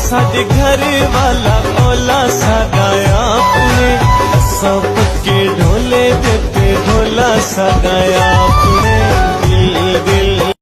साडे घर वाला ओला सगाया पुणे सब के ढोले देते ढोला सगाया पुणे दिल दिल